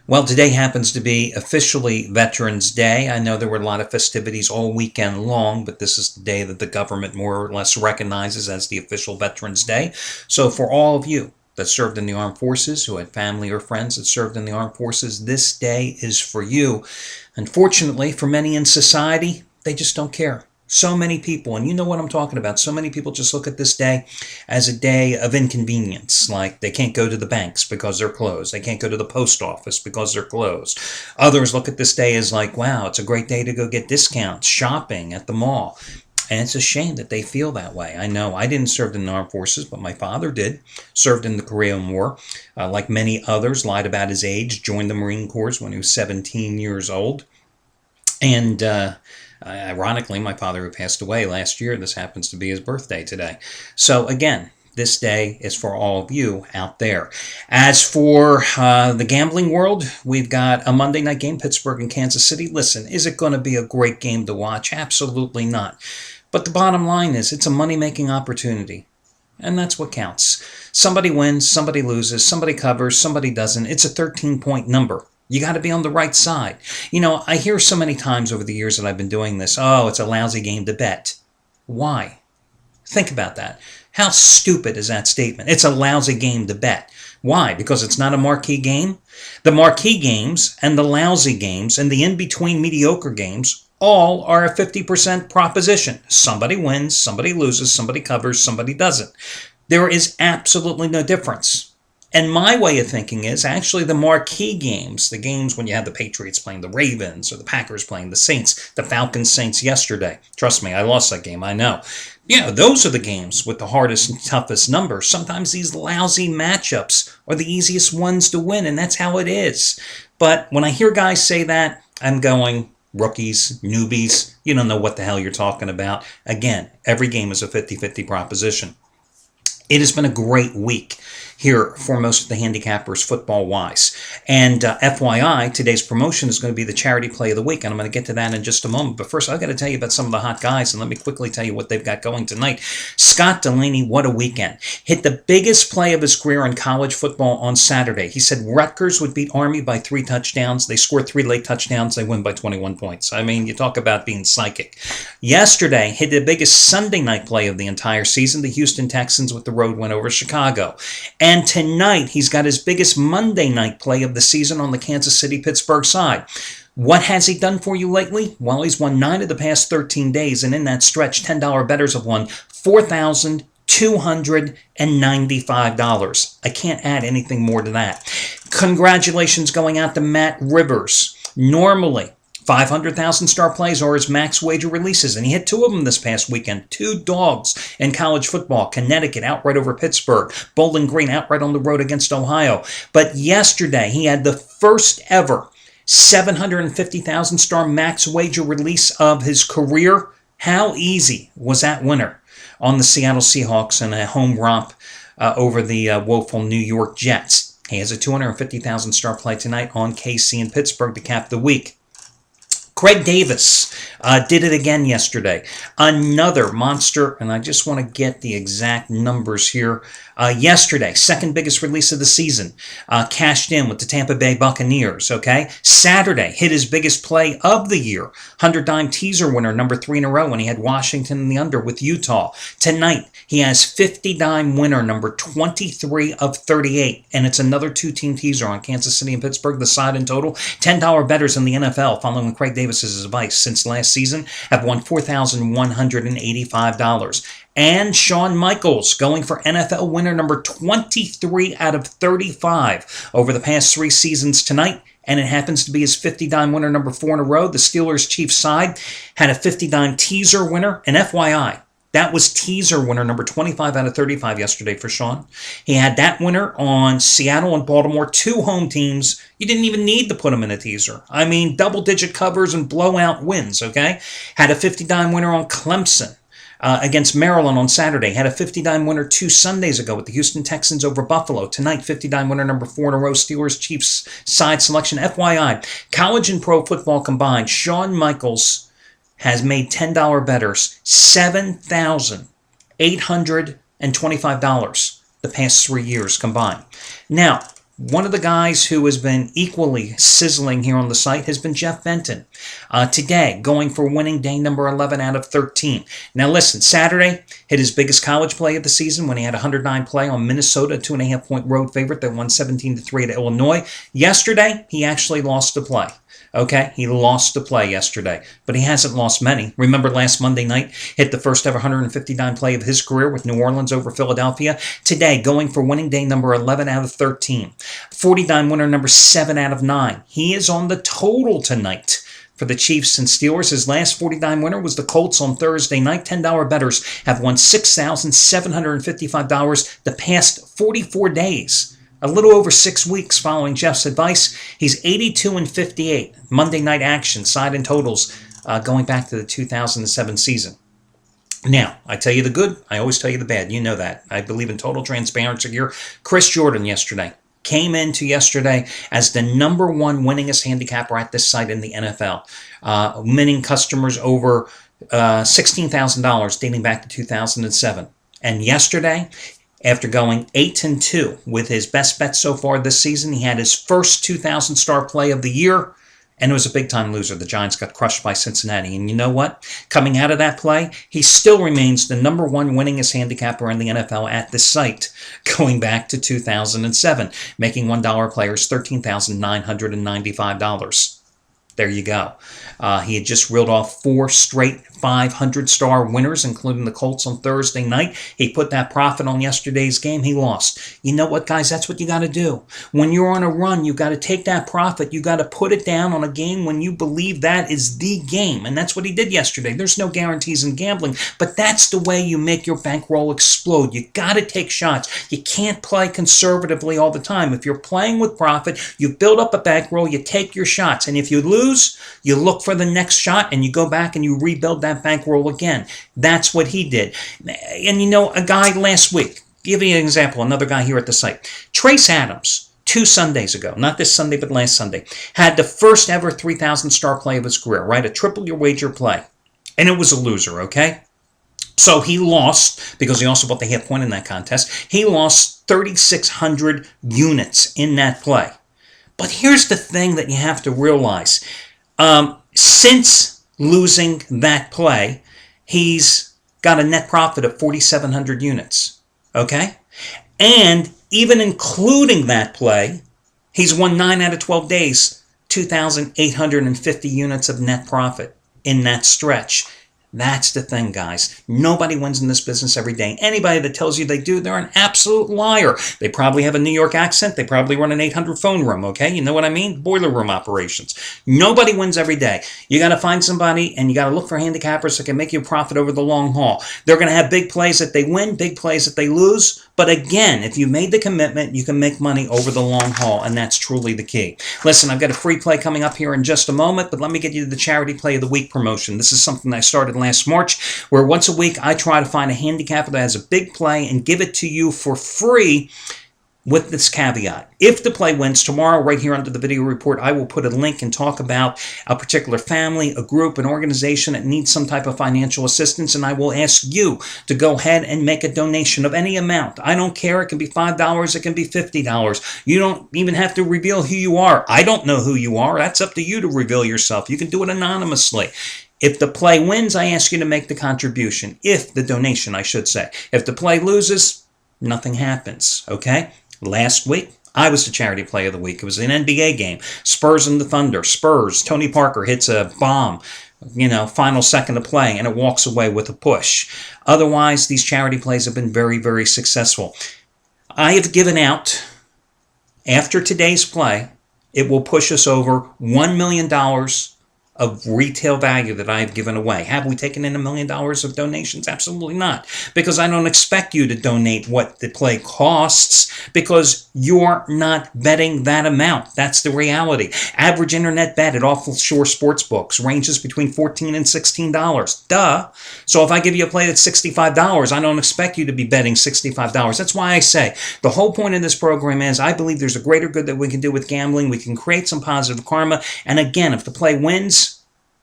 Well, today happens to be officially Veterans Day. I know there were a lot of festivities all weekend long, but this is the day that the government more or less recognizes as the official Veterans Day. So for all of you that served in the armed forces, who had family or friends that served in the armed forces, this day is for you. Unfortunately, for many in society, they just don't care. So many people, and you know what I'm talking about, so many people just look at this day as a day of inconvenience. Like they can't go to the banks because they're closed. They can't go to the post office because they're closed. Others look at this day as like, wow, it's a great day to go get discounts, shopping at the mall. And it's a shame that they feel that way. I know I didn't serve in the armed forces, but my father did. Served in the Korean War. Like many others, lied about his age, joined the Marine Corps when he was 17 years old. And ironically, my father, who passed away last year, this happens to be his birthday today. So again, this day is for all of you out there. As for the gambling world, we've got a Monday night game, Pittsburgh and Kansas City. Listen, is it going to be a great game to watch? Absolutely not. But the bottom line is it's a money-making opportunity. And that's what counts. Somebody wins, somebody loses, somebody covers, somebody doesn't. It's a 13-point number. You got to be on the right side. You know, I hear so many times over the years that I've been doing this, oh, it's a lousy game to bet. Why? Think about that. How stupid is that statement? It's a lousy game to bet. Why? Because it's not a marquee game? The marquee games and the lousy games and the in-between mediocre games all are a 50% proposition. Somebody wins, somebody loses, somebody covers, somebody doesn't. There is absolutely no difference. And my way of thinking is actually the marquee games, the games when you have the Patriots playing the Ravens or the Packers playing the Saints, the Falcons-Saints yesterday. Trust me, I lost that game, I know. Yeah, those are the games with the hardest and toughest numbers. Sometimes these lousy matchups are the easiest ones to win, and that's how it is. But when I hear guys say that, I'm going, rookies, newbies, you don't know what the hell you're talking about. Again, every game is a 50-50 proposition. It has been a great week here for most of the handicappers football-wise. And FYI, today's promotion is going to be the charity play of the week, and I'm going to get to that in just a moment. But first, I've got to tell you about some of the hot guys, and let me quickly tell you what they've got going tonight. Scott Delaney, what a weekend. Hit the biggest play of his career in college football on Saturday. He said Rutgers would beat Army by 3 touchdowns. They scored 3 late touchdowns. They win by 21 points. I mean, you talk about being psychic. Yesterday, hit the biggest Sunday night play of the entire season, the Houston Texans with the road win over Chicago. And tonight, he's got his biggest Monday night play of the season on the Kansas City-Pittsburgh side. What has he done for you lately? Well, he's won 9 of the past 13 days, and in that stretch, $10 bettors have won $4,295. I can't add anything more to that. Congratulations going out to Matt Rivers. Normally, 500,000 star plays are his max wager releases, and he hit 2 of them this past weekend. 2 dogs in college football. Connecticut outright over Pittsburgh. Bowling Green outright on the road against Ohio. But yesterday, he had the first ever 750,000 star max wager release of his career. How easy was that winner on the Seattle Seahawks in a home romp over the woeful New York Jets? He has a 250,000 star play tonight on KC in Pittsburgh to cap the week. Craig Davis did it again yesterday. Another monster, and I just want to get the exact numbers here. Yesterday, second biggest release of the season, cashed in with the Tampa Bay Buccaneers, okay? Saturday, hit his biggest play of the year. 100-dime teaser winner, number 3 in a row, when he had Washington in the under with Utah. Tonight, he has 50-dime winner, number 23 of 38, and it's another 2-team teaser on Kansas City and Pittsburgh, the side in total. $10 bettors in the NFL, following Craig Davis's advice since last season, have won $4,185. And Shawn Michaels going for NFL winner number 23 out of 35 over the past 3 seasons tonight. And it happens to be his 50-dime winner number 4 in a row. The Steelers-Chiefs side had a 50-dime teaser winner. And FYI, that was teaser winner number 25 out of 35 yesterday for Shawn. He had that winner on Seattle and Baltimore, 2 home teams. You didn't even need to put them in a teaser. I mean, double-digit covers and blowout wins, okay? Had a 50-dime winner on Clemson against Maryland on Saturday. Had a 50-dime winner 2 Sundays ago with the Houston Texans over Buffalo. Tonight, 50-dime winner number 4 in a row, Steelers-Chiefs side selection. FYI, college and pro football combined, Shawn Michaels has made $10 bettors $7,825 the past 3 years combined. Now, one of the guys who has been equally sizzling here on the site has been Jeff Benton. Today, going for winning day number 11 out of 13. Now listen, Saturday hit his biggest college play of the season when he had 109 play on Minnesota, a 2.5-point road favorite that won 17-3 to Illinois. Yesterday, he actually lost the play. Okay, he lost the play yesterday, but he hasn't lost many. Remember last Monday night, hit the first ever 159 play of his career with New Orleans over Philadelphia. Today, going for winning day number 11 out of 13. 49 winner number 7 out of 9. He is on the total tonight for the Chiefs and Steelers. His last 49 winner was the Colts on Thursday night. $10 bettors have won $6,755 the past 44 days. A little over 6 weeks following Jeff's advice. He's 82-58. Monday night action, side and totals, going back to the 2007 season. Now, I tell you the good, I always tell you the bad. You know that. I believe in total transparency here. Chris Jordan yesterday came into yesterday as the number one winningest handicapper at this site in the NFL, winning customers over $16,000 dating back to 2007. And yesterday, after going 8-2 with his best bet so far this season, he had his first 2,000 star play of the year, and it was a big-time loser. The Giants got crushed by Cincinnati. And you know what? Coming out of that play, he still remains the number one winningest handicapper in the NFL at this site, going back to 2007, making $1 players $13,995. There you go. He had just reeled off 4 straight 500-star winners, including the Colts on Thursday night. He put that profit on yesterday's game. He lost. You know what, guys? That's what you got to do. When you're on a run, you got to take that profit. You got to put it down on a game when you believe that is the game. And that's what he did yesterday. There's no guarantees in gambling, but that's the way you make your bankroll explode. You got to take shots. You can't play conservatively all the time. If you're playing with profit, you build up a bankroll, you take your shots. And if you lose, you look for the next shot and you go back and you rebuild that bankroll again. That's what he did. And you know, a guy last week, give you an example, another guy here at the site, Trace Adams, 2 Sundays ago, not this Sunday, but last Sunday, had the first ever 3,000 star play of his career, right? A triple your wager play. And it was a loser, okay? So he lost, because he also bought the half point in that contest, he lost 3,600 units in that play. But here's the thing that you have to realize. Since losing that play, he's got a net profit of 4,700 units, okay? And even including that play, he's won 9 out of 12 days, 2,850 units of net profit in that stretch. That's the thing, guys. Nobody wins in this business every day. Anybody that tells you they do, they're an absolute liar. They probably have a New York accent. They probably run an 800 phone room, okay? You know what I mean? Boiler room operations. Nobody wins every day. You got to find somebody, and you got to look for handicappers that can make you a profit over the long haul. They're going to have big plays that they win, big plays that they lose. But again, if you made the commitment, you can make money over the long haul, and that's truly the key. Listen, I've got a free play coming up here in just a moment, but let me get you the Charity Play of the Week promotion. This is something I started last March, where once a week I try to find a handicapper that has a big play and give it to you for free, with this caveat. If the play wins tomorrow, right here under the video report, I will put a link and talk about a particular family, a group, an organization that needs some type of financial assistance, and I will ask you to go ahead and make a donation of any amount. I don't care. It can be $5. It can be $50. You don't even have to reveal who you are. I don't know who you are. That's up to you to reveal yourself. You can do it anonymously. If the play wins, I ask you to make the contribution. If the donation, I should say. If the play loses, nothing happens, okay? Last week, I was the Charity Play of the Week. It was an NBA game. Spurs and the Thunder. Spurs, Tony Parker hits a bomb, final second of play, and it walks away with a push. Otherwise, these charity plays have been very, very successful. I have given out, after today's play, it will push us over $1 million of retail value that I have given away. Have we taken in $1 million of donations? Absolutely not. Because I don't expect you to donate what the play costs, because you're not betting that amount. That's the reality. Average internet bet at offshore sports books ranges between $14 and $16. Duh. So if I give you a play that's $65, I don't expect you to be betting $65. That's why I say the whole point of this program is I believe there's a greater good that we can do with gambling. We can create some positive karma. And again, if the play wins,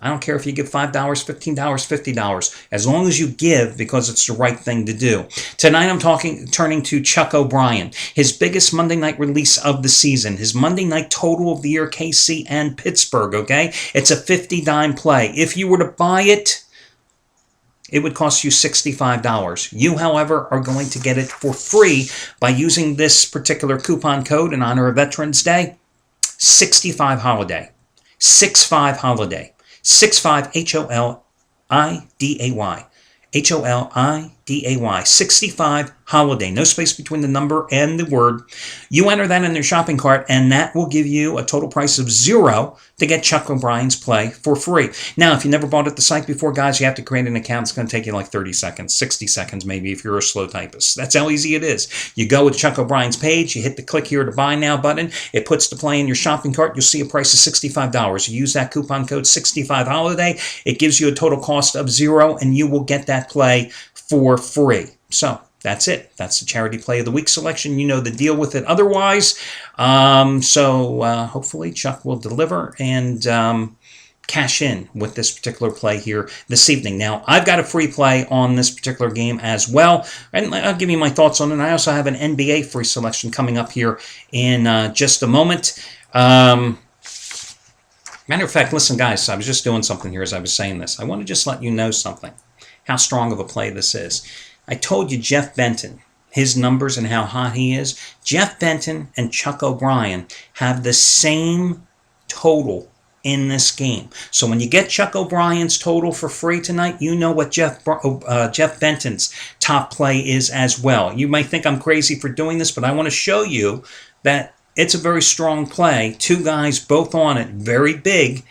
I don't care if you give $5, $15, $50, as long as you give because it's the right thing to do. Tonight I'm turning to Chuck O'Brien, his biggest Monday night release of the season, his Monday night total of the year, KC and Pittsburgh, okay? It's a 50-dime play. If you were to buy it, it would cost you $65. You, however, are going to get it for free by using this particular coupon code in honor of Veterans Day, 65 Holiday. 65 Holiday. 65 Holiday. Holiday. 65 Holiday. No space between the number and the word. You enter that in your shopping cart, and that will give you a total price of $0 to get Chuck O'Brien's play for free. Now, if you never bought at the site before, guys, you have to create an account. It's going to take you like 30 seconds, 60 seconds maybe if you're a slow typist. That's how easy it is. You go with Chuck O'Brien's page, you hit the click here to buy now button. It puts the play in your shopping cart. You'll see a price of $65. You use that coupon code 65 Holiday. It gives you a total cost of $0, and you will get that play for free. So that's it. That's the charity play of the week selection. You know the deal with it otherwise. Hopefully Chuck will deliver and cash in with this particular play here this evening. Now, I've got a free play on this particular game as well, and I'll give you my thoughts on it. I also have an NBA free selection coming up here in just a moment. Matter of fact, listen, guys, I was just doing something here as I was saying this. I want to just let you know something, how strong of a play this is. I told you Jeff Benton, his numbers and how hot he is. Jeff Benton and Chuck O'Brien have the same total in this game. So when you get Chuck O'Brien's total for free tonight, you know what Jeff Benton's top play is as well. You might think I'm crazy for doing this, but I want to show you that it's a very strong play. Two guys both on it, very big,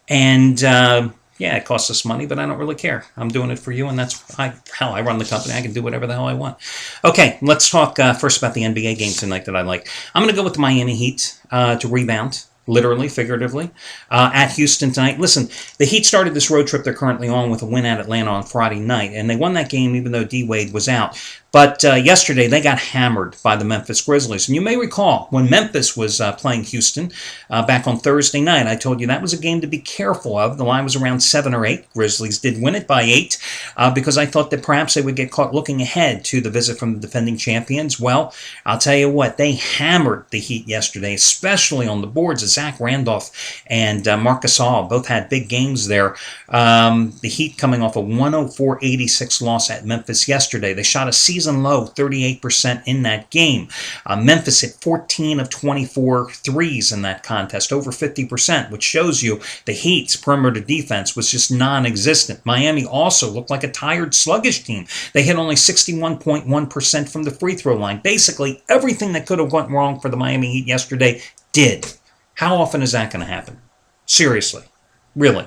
and yeah, it costs us money, but I don't really care. I'm doing it for you, and that's how I run the company. I can do whatever the hell I want. Okay, let's talk first about the NBA game tonight that I like. I'm going to go with the Miami Heat to rebound, literally, figuratively, at Houston tonight. Listen, the Heat started this road trip they're currently on with a win at Atlanta on Friday night, and they won that game even though D-Wade was out. But yesterday, they got hammered by the Memphis Grizzlies. And you may recall, when Memphis was playing Houston back on Thursday night, I told you that was a game to be careful of. The line was around 7 or 8. Grizzlies did win it by 8 because I thought that perhaps they would get caught looking ahead to the visit from the defending champions. Well, I'll tell you what, they hammered the Heat yesterday, especially on the boards. Zach Randolph and Marc Gasol both had big games there. The Heat coming off a 104-86 loss at Memphis yesterday. They shot a season low 38% in that game. Memphis hit 14 of 24 threes in that contest, over 50%, which shows you the Heat's perimeter defense was just non-existent. Miami also looked like a tired, sluggish team. They hit only 61.1% from the free throw line. Basically, everything that could have went wrong for the Miami Heat yesterday did. How often is that going to happen? Seriously. Really.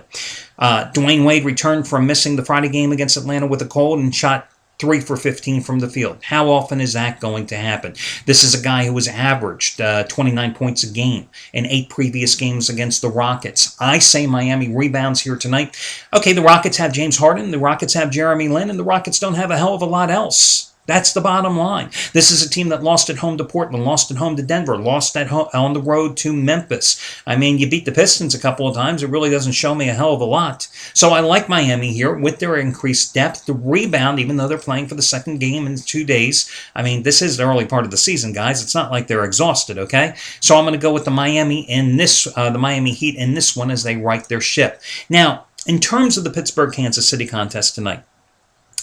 Dwayne Wade returned from missing the Friday game against Atlanta with a cold and shot 3 for 15 from the field. How often is that going to happen? This is a guy who has averaged 29 points a game in 8 previous games against the Rockets. I say Miami rebounds here tonight. Okay, the Rockets have James Harden, the Rockets have Jeremy Lin, and the Rockets don't have a hell of a lot else. That's the bottom line. This is a team that lost at home to Portland, lost at home to Denver, lost at home on the road to Memphis. I mean, you beat the Pistons a couple of times. It really doesn't show me a hell of a lot. So I like Miami here with their increased depth. The rebound, even though they're playing for the second game in 2 days. I mean, this is the early part of the season, guys. It's not like they're exhausted, okay? So I'm going to go with the Miami Heat in this one as they right their ship. Now, in terms of the Pittsburgh-Kansas City contest tonight,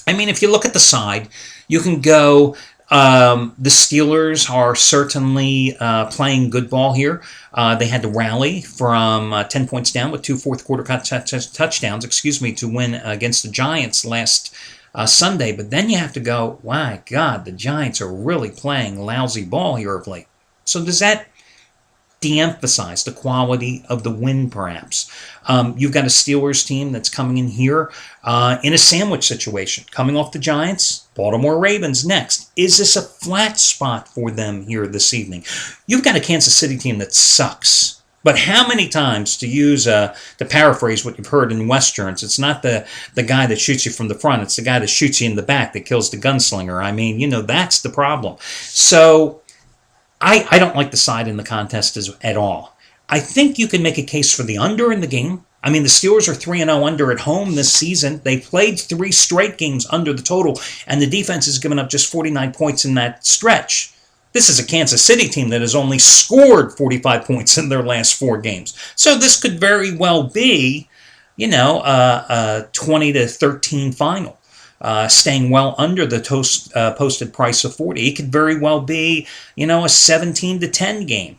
I mean, if you look at the side, you can go, the Steelers are certainly playing good ball here. They had to rally from 10 points down with 2 fourth-quarter touchdowns, to win against the Giants last Sunday. But then you have to go, my God, the Giants are really playing lousy ball here of late. So does that de-emphasize the quality of the win, perhaps? You've got a Steelers team that's coming in here in a sandwich situation, coming off the Giants, Baltimore Ravens next. Is this a flat spot for them here this evening? You've got a Kansas City team that sucks. But how many times, to use to paraphrase what you've heard in Westerns, it's not the guy that shoots you from the front, it's the guy that shoots you in the back that kills the gunslinger. I mean, that's the problem. So I don't like the side in the contest at all. I think you can make a case for the under in the game. I mean, the Steelers are 3-0 under at home this season. They played 3 straight games under the total, and the defense has given up just 49 points in that stretch. This is a Kansas City team that has only scored 45 points in their last 4 games. So this could very well be, a 20-13 final, staying well under the posted price of 40. It could very well be, a 17-10 game.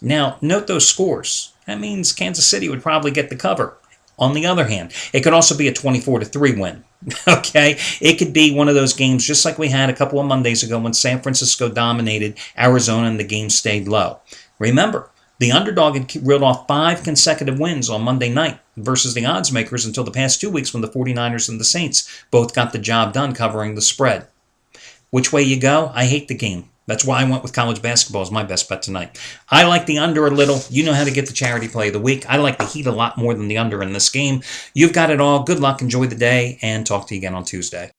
Now, note those scores. That means Kansas City would probably get the cover. On the other hand, it could also be a 24-3 win. Okay? It could be one of those games just like we had a couple of Mondays ago when San Francisco dominated Arizona and the game stayed low. Remember, the underdog had reeled off 5 consecutive wins on Monday night versus the odds makers until the past 2 weeks when the 49ers and the Saints both got the job done covering the spread. Which way you go? I hate the game. That's why I went with college basketball as my best bet tonight. I like the under a little. You know how to get the charity play of the week. I like the Heat a lot more than the under in this game. You've got it all. Good luck. Enjoy the day, and talk to you again on Tuesday.